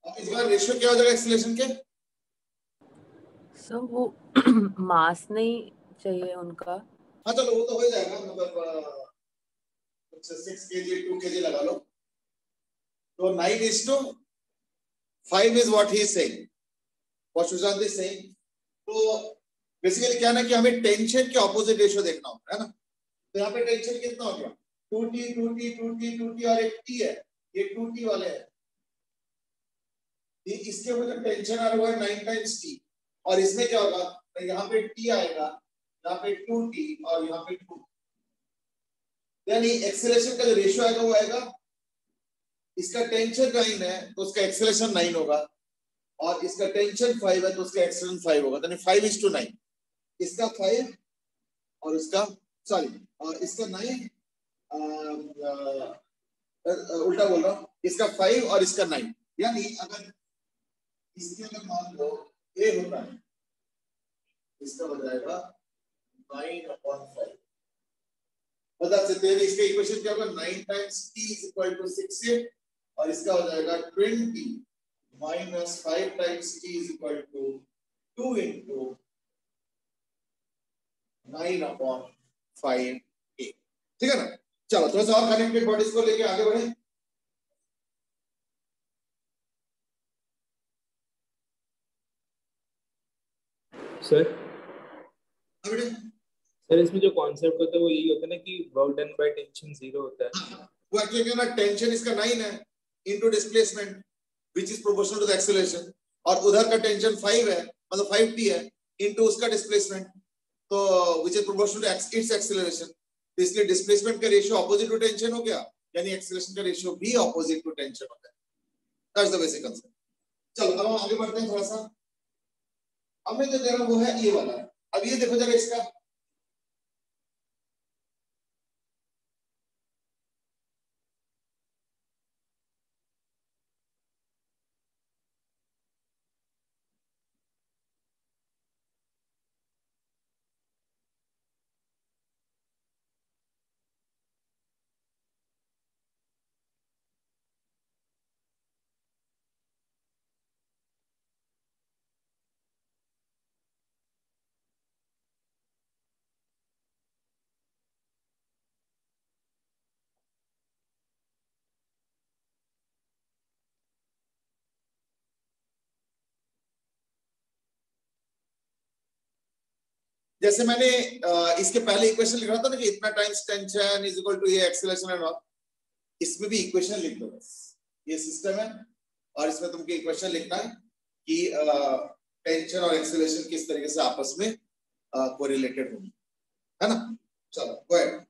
इस बार रेशियो क्या हो जाएगा एक्सेलरेशन के, सर वो मास नहीं चाहिए उनका। हाँ चलो वो तो हो जाएगा, मतलब 6 kg 2 kg लगा लो, तो 9:5 is what he is saying, what Sushant is saying। तो बेसिकली क्या ना कि हमें टेंशन के ऑपोजिट रेशियो देखना होता है ना, तो यहाँ पे टेंशन कितना हो गया, 2t 2t 2t 2t और एक t है, ये 2t वाले हैं, इसके ऊपर जो टेंशन आ रहा है 9 टाइम्स t, और इसमें क्या होगा, तो यहाँ पे t आएगा, यहाँ पे 2t और यहाँ पे 2, यानी एक्सेलरेशन का जो रेशियो आएगा वो आएगा, इसका टेंशन 9 है तो उसका एक्सेलरेशन 9 होगा, और इसका टेंशन 5 है तो उसका एक्सेलरेशन 5 होगा, यानी 5:9, इसका 5 और इसका सॉरी इसका 9 उल्टा बोल रहा हूँ, इसका 5 और इसका 9, यानी अगर इसके अगर मान लो a होता है, इसका हो जाएगा 9/5, बता सकते हैं इसका इक्वेशन क्या होगा, 9 times t is equal to 6 और इसका हो जाएगा 20 माइनस 5 times t is equal to 2 into 9/5 a. ठीक है ना? चलो थोड़ा सा और कनेक्टेड बॉडीज को लेके आगे बढ़े। सर सर इसमें जो कॉन्सेप्ट होता है वो यही होता है ना कि वर्क डन बाय टेंशन 0 होता है। वो एक्चुअली क्या ना, टेंशन इसका 9 है into displacement which is proportional to the acceleration, और उधर का टेंशन 5 है, मतलब 5t है इनटू उसका डिस्प्लेसमेंट, तो which is proportional to its acceleration. इसलिए डिस्प्लेसमेंट का रेशियो ऑपोजिट टू टेंशन हो गया, यानी एक्सेलरेशन का रेशियो भी ऑपोजिट टू टेंशन होता है। That's the basic concept. चलो अब हम आगे बढ़ते हैं थोड़ा सा। अब मैं जो दे रहा हूं वो है ये वाला। अब ये देखो जरा इसका, जैसे मैंने इसके पहले इक्वेशन लिख रहा था ना कि इतना times tension is equal to ये एक्सेलरेशन एंड ऑल, इसमें भी इक्वेशन लिख दो बस। ये सिस्टम है और इसमें तुमको इक्वेशन लिखना है कि टेंशन और एक्सेलरेशन किस तरीके से आपस में कोरिलेटेड होंगे, है ना? चलो गो अहेड।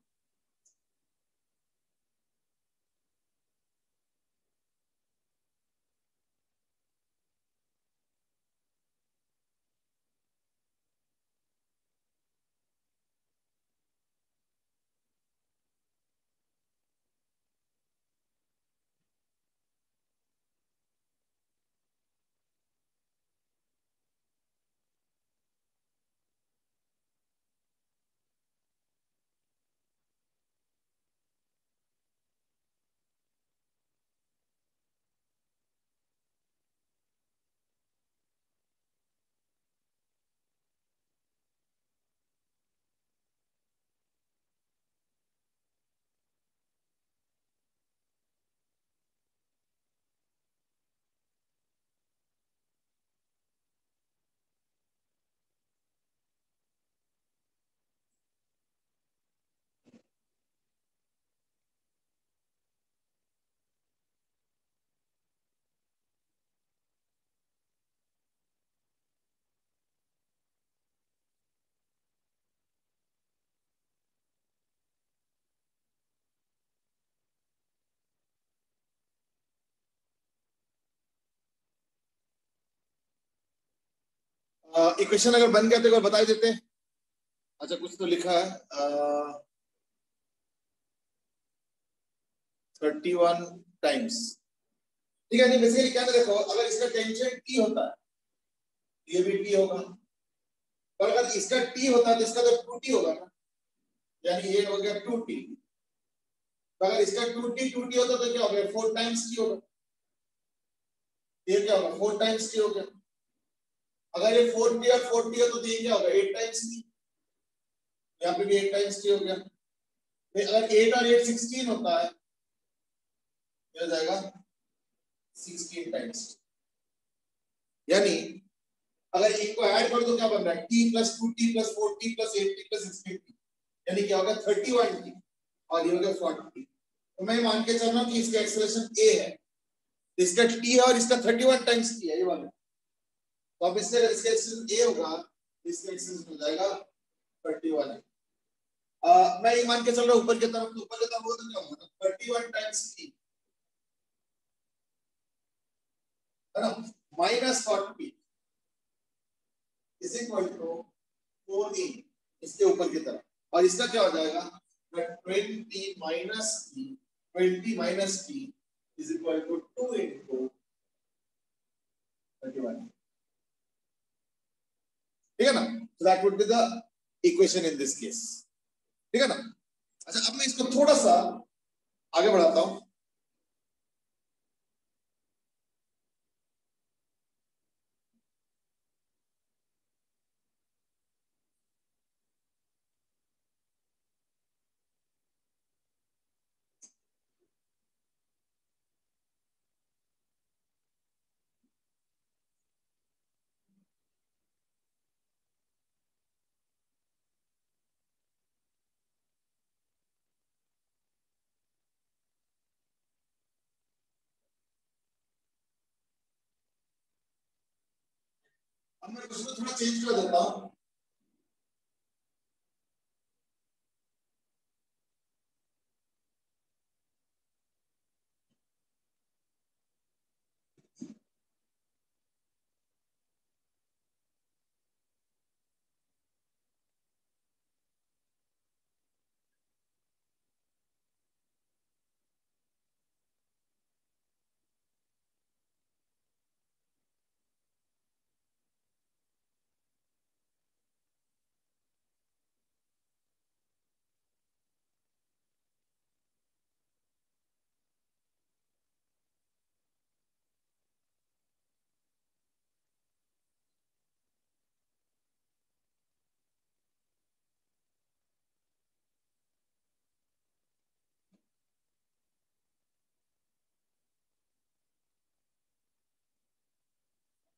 इक्वेशन अगर बन गया तो एक बार बता देते हैं। अच्छा कुछ तो लिखा है 31 टाइम्स, ठीक है। नहीं बेसिकली क्या ना, देखो अगर इसका टेंशन टी होता है, ये भी टी होगा, और अगर इसका टी होता है तो इसका तो 2t होगा ना, यानी ये हो गया 2t। तो अगर इसका 2t होता तो क्या हो गया, 4 टाइम्स टी होगा। ये क्या होगा, 4 टाइम्स टी हो गया। अगर ये 4t और 4t हो तो ये क्या होगा, 8 टाइम्स टी। यहाँ पे भी 8 टाइम्स टी हो गया। अगर 8 और 8 16 होता है, क्या हो जाएगा 16 टाइम्स। यानी अगर इनको ऐड कर दो क्या बन रहा है, t plus 2t plus 4t plus 8t plus 16t, यानी क्या होगा 31t, और ये हो गया 40t। तो मैं मान के चल रहा हूं कि इसका एक्सेलरेशन a है, इसका t है और इसका 31 टाइम्स t है ये वाला। तो अब इससे अगर इसका एक्सेलरेशन a होगा तो इसका एक्सेलरेशन हो जाएगा 31। मैं ये मान के चल रहा हूं ऊपर की तरफ, तो ऊपर की तरफ वो तो क्या होगा 31 टाइम्स t, है ना, minus 40 is equal to 4e इसके ऊपर की तरफ, और इसका क्या हो जाएगा 20 minus t, 20 minus t is equal to 2 into 31। ठीक है ना? So that would be the equation in this case. ठीक है ना? अच्छा अब मैं इसको थोड़ा सा आगे बढ़ाता हूं। अब मैं क्वेश्चन थोड़ा चेंज कर देता हूं।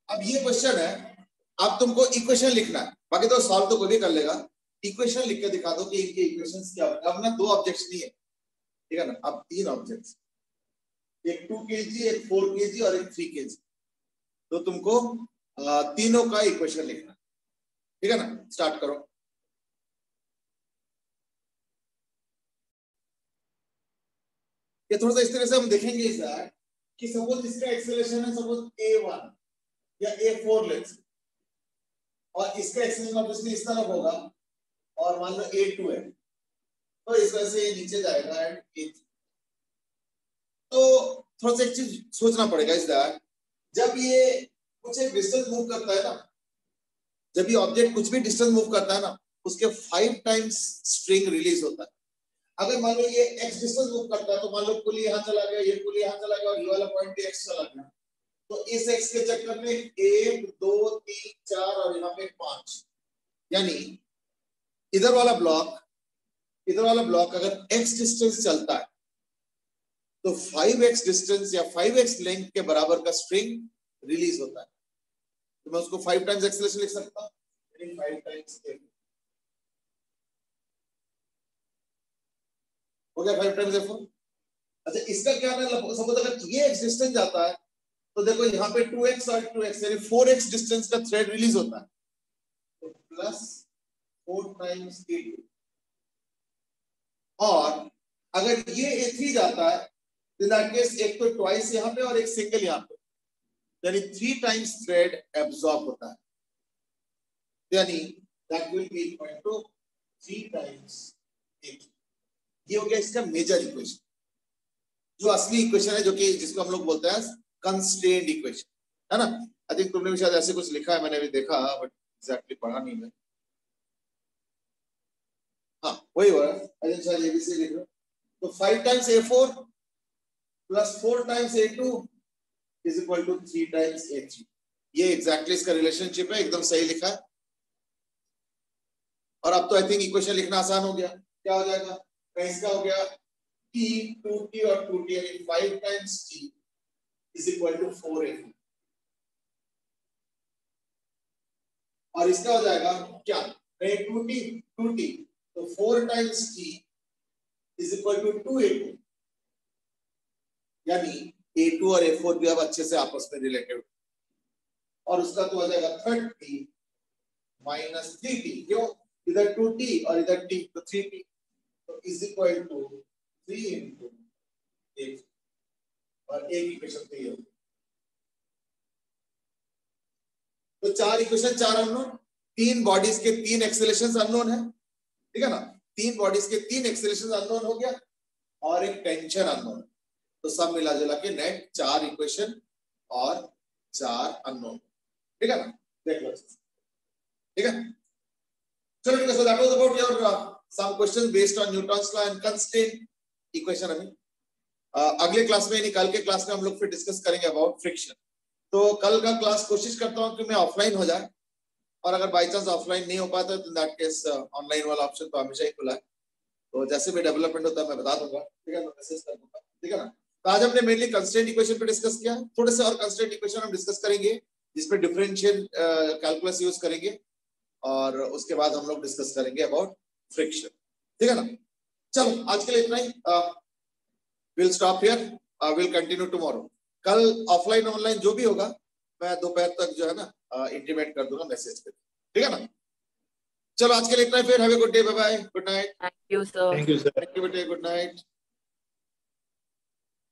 अब ये क्वेश्चन है, अब तुमको इक्वेशन लिखना है, बाकी तो सॉल्व तो कोई भी कर लेगा। इक्वेशन लिख के दिखा दो कि इनके इक्वेशंस क्या होंगे। अब ना 2 ऑब्जेक्ट्स नहीं है, ठीक है ना, अब 3 ऑब्जेक्ट्स, एक 2 kg, एक 4 kg और एक 3 kg। तो तुमको तीनों का इक्वेशन लिखना, ठीक है ना। स्टार्ट करो। ये थोड़ा सा इस तरह से हम देखेंगे सर कि सपोज इसका एक्सेलरेशन है सपोज a1 या a4 लेट्स, और इसका एक्सेलरेशन ऑब्वियसली इस तरफ होगा, और मान लो a2 है, तो इस वजह से ये नीचे जाएगा एंड a3। तो थोड़ा सा एक चीज सोचना पड़ेगा इस दैट जब ये कुछ एक डिस्टेंस मूव करता है ना, जब ये ऑब्जेक्ट कुछ भी डिस्टेंस मूव करता है ना, उसके 5 टाइम्स स्ट्रिंग रिलीज होता है। अगर मान लो ये x डिस्टेंस मूव करता है तो मान लो पुल यहाँ चला गया, ये पुल यहाँ चला गया और ये वाला पॉइंट x चला गया, तो इस x के चक्कर में 1 2 3 4 और यहाँ पे 5, यानी इधर वाला ब्लॉक अगर x डिस्टेंस चलता है तो 5x डिस्टेंस या 5x लेंथ के बराबर का स्ट्रिंग रिलीज होता है। तो मैं उसको 5 टाइम्स एक्सेलरेशन लिख सकता हूँ, 5 टाइम्स हो गया 5 टाइम्स f4। अच्छा इसका क्या है, सपोज अगर ये x डिस्टेंस जाता है तो देखो यहाँ पे 2x और 2x यानी 4x डिस्टेंस का थ्रेड रिलीज होता है, तो प्लस 4 टाइम्स a2। और अगर ये a3 जाता है तो इन दैट केस एक तो ट्वाइस यहाँ पे और एक सिंगल यहाँ पे, यानी 3 टाइम्स थ्रेड एब्सॉर्ब होता है, यानी that will be equal to 3 times a3। ये हो गया इसका मेजर इक्वेशन, जो असली इक्वेशन है, जो कि जिसको हम लोग बोलते हैं कंस्ट्रेंट इक्वेशन, है ना। आई थिंक तुमने भी शायद ऐसे कुछ लिखा है, मैंने भी देखा बट एग्जैक्टली पढ़ा नहीं मैं। हाँ वही हो रहा है, आई थिंक शायद एबीसी लिख रहा हूं। तो 5 times a4 plus 4 times a2 is equal to 3 times a3। ये एग्जैक्टली इसका रिलेशनशिप है, एकदम सही लिखा है। और अब तो आई थिंक इक्वेशन लिखना आसान हो गया। क्या हो जाएगा, इसका हो गया t 2t और 2t यानी 5 times t is equal to 4a। और इसका हो जाएगा क्या, 2t तो 4 times t is equal to 2a2, यानी a2 और a4 भी अब अच्छे से आपस में रिलेटेड। और उसका तो हो जाएगा 30 माइनस 3t, क्यों, इधर 2t और इधर t तो 3t, तो इज इक्वल टू 3 into 8 और एक इक्वेशन तो ये। तो 4 इक्वेशन 4 अननोन, 3 बॉडीज के 3 एक्सेलरेशंस अननोन है, ठीक है ना। 3 बॉडीज के 3 एक्सेलरेशंस अननोन हो गया और एक टेंशन अननोन, तो सब मिला जुला के नेट 4 इक्वेशन और 4 अननोन, ठीक है ना। देख लो, ठीक है। चलो ठीक है, so that was about your some questions based on Newton's law and constraint equation। अभी अगले क्लास में यानी कल के क्लास में हम लोग फिर डिस्कस करेंगे अबाउट फ्रिक्शन। तो कल का क्लास कोशिश करता हूं कि मैं ऑफलाइन हो जाए, और अगर बाय चांस ऑफलाइन नहीं हो पाता तो इन दैट केस ऑनलाइन वाला ऑप्शन तो हमेशा ही खुला है। तो जैसे भी डेवलपमेंट होता है मैं बता दूंगा, ठीक है, मैं मैसेज कर दूंगा, ठीक है ना। तो आज हमने मेनली कंस्ट्रेंट इक्वेशन पे डिस्कस किया, थोड़े से और कंस्ट्रेंट इक्वेशन हम डिस्कस करेंगे जिसमें डिफरेंशियल कैलकुलस यूज करेंगे, और उसके बाद हम लोग डिस्कस करेंगे अबाउट फ्रिक्शन, ठीक है ना। चलो आज के लिए इतना ही, will stop here, will continue tomorrow. कल ऑफलाइन ऑनलाइन जो भी होगा मैं दोपहर तक जो है ना इंटीमेट कर दूंगा मैसेज पे, ठीक है ना। चलो आज के लिए इतना ही, फिर have a good day, bye bye, good night. Thank you sir. Thank you sir. Thank you बेटे, गुड नाइट।